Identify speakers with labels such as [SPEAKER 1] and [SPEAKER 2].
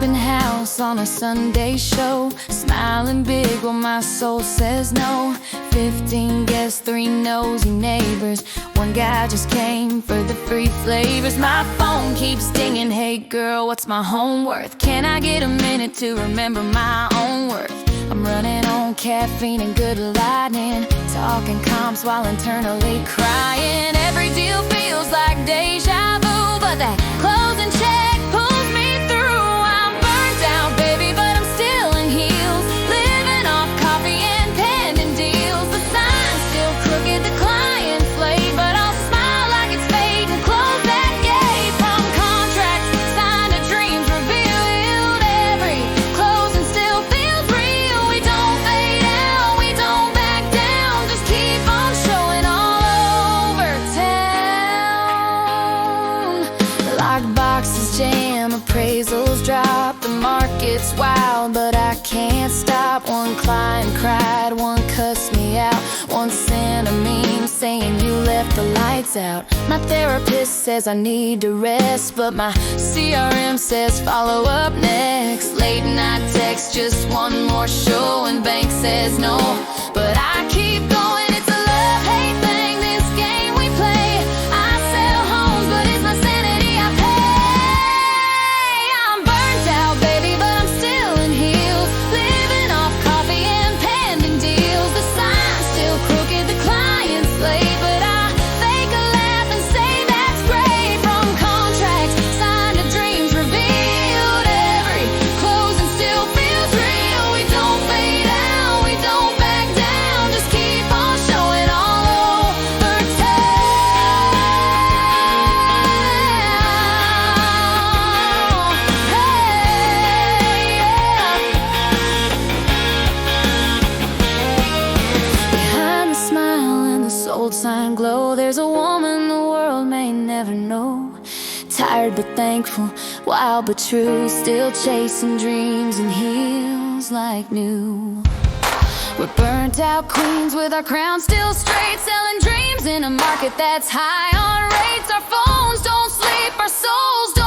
[SPEAKER 1] open house on a Sunday show, smiling big while my soul says no. 15 guests, 3 nosy neighbors, one guy just came for the free flavors. My phone keeps dinging, hey girl, what's my home worth? Can I get a minute to remember my own worth? I'm running on caffeine and good lightning, talking comps while internally crying. Every deal feels like deja vu, but that closing check pulls me through. I'm burnt out, baby, but I'm still in heels, living off coffee and pending deals. The sign's still crooked, the client's late, but I'll smile like it's fate and close that gate. From contracts signed to dreams revealed, every closing still feels real. We don't fade out, we don't back down, just keep on showing all over town. Locked boxes jam, appraisals drop, the market's wild, but I can't stop. One client cried, one cussed me out, one sent a meme saying you left the lights out. My therapist says I need to rest, but my CRM says follow up next. Late night text, just one more show, and bank says no, but I keep going. It's a love-hate thing, this game we play. I sell homes, but it's my sanity I pay. I'm burnt out, baby, but I'm still in heels, living off coffee and pending deals. The sign's still crooked, the client's late, but I fake a laugh and say that's great. From contracts signed to dreams revealed, every closing still feels real. We don't fade out, we don't back down, just keep on showing all over town. Hey, yeah. Behind the smile and the sold sign glow, there's a woman the world may never know. Tired but thankful, wild but true, still chasing dreams and heels like new. We're burnt out queens with our crowns still straight, selling dreams in a market that's high on rates. Our phones don't sleep, our souls don't